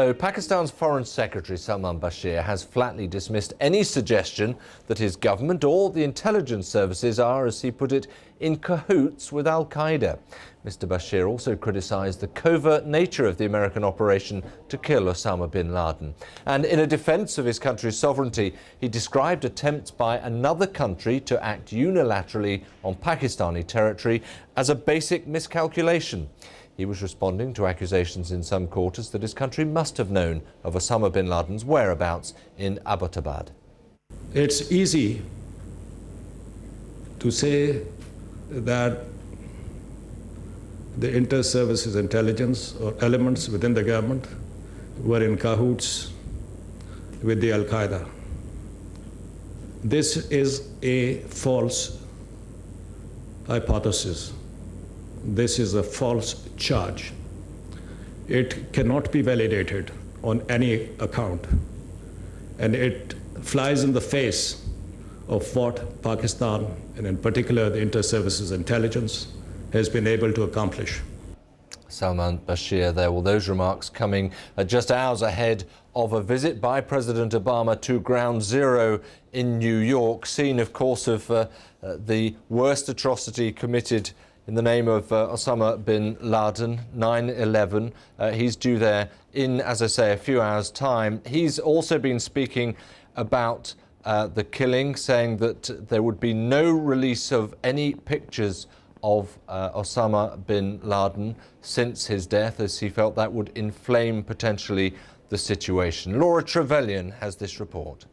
So Pakistan's Foreign Secretary Salman Bashir has flatly dismissed any suggestion that his government or the intelligence services are, as he put it, in cahoots with al-Qaeda. Mr. Bashir also criticised the covert nature of the American operation to kill Osama bin Laden. And in a defence of his country's sovereignty, he described attempts by another country to act unilaterally on Pakistani territory as a basic miscalculation. He was responding to accusations in some quarters that his country must have known of Osama bin Laden's whereabouts in Abbottabad. It's easy to say that the inter-services intelligence or elements within the government were in cahoots with the al-Qaeda. This is a false hypothesis. This is a false charge. It cannot be validated on any account, and it flies in the face of what Pakistan, and in particular the inter-services intelligence, has been able to accomplish. Salman Bashir there. Well, those remarks coming just hours ahead of a visit by President Obama to Ground Zero in New York, scene, of course, of the worst atrocity committed in the name of Osama bin Laden, 9/11. He's due there in, as I say, a few hours' time. He's also been speaking about the killing, saying that there would be no release of any pictures of Osama bin Laden since his death, as he felt that would inflame potentially the situation. Laura Trevelyan has this report.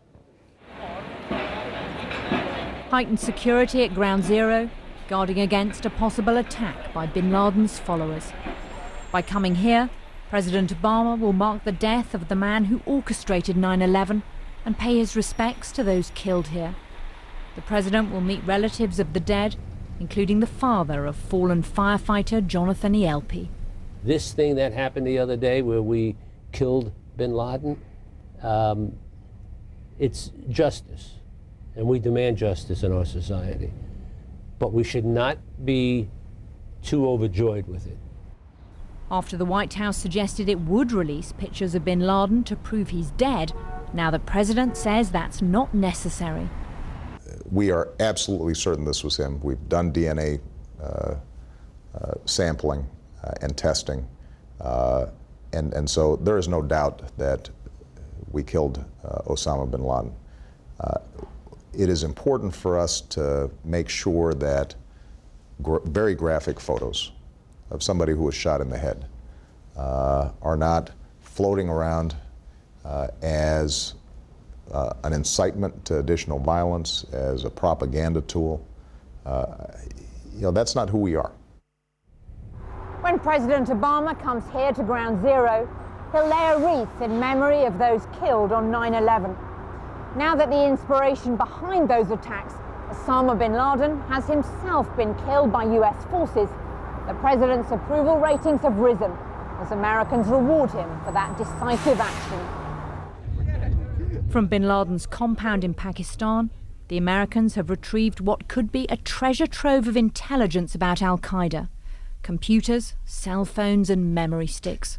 Heightened security at Ground Zero, guarding against a possible attack by bin Laden's followers. By coming here, President Obama will mark the death of the man who orchestrated 9/11 and pay his respects to those killed here. The president will meet relatives of the dead, including the father of fallen firefighter Jonathan Elpi. This thing that happened the other day where we killed bin Laden, it's justice, and we demand justice in our society. But we should not be too overjoyed with it. After the White House suggested it would release pictures of bin Laden to prove he's dead, now the president says that's not necessary. We are absolutely certain this was him. We've done DNA sampling and testing, and so there is no doubt that we killed Osama bin Laden. It is important for us to make sure that very graphic photos of somebody who was shot in the head are not floating around as an incitement to additional violence, as a propaganda tool. That's not who we are. When President Obama comes here to Ground Zero, he'll lay a wreath in memory of those killed on 9/11. Now that the inspiration behind those attacks, Osama bin Laden, has himself been killed by US forces, the president's approval ratings have risen as Americans reward him for that decisive action. From bin Laden's compound in Pakistan, the Americans have retrieved what could be a treasure trove of intelligence about al-Qaeda: computers, cell phones and memory sticks.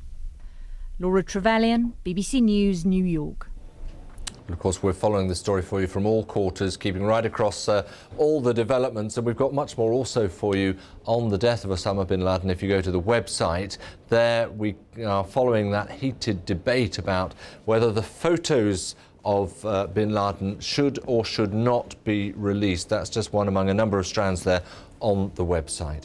Laura Trevelyan, BBC News, New York. And of course, we're following the story for you from all quarters, keeping right across all the developments. And we've got much more also for you on the death of Osama bin Laden. If you go to the website, there we are following that heated debate about whether the photos of bin Laden should or should not be released. That's just one among a number of strands there on the website.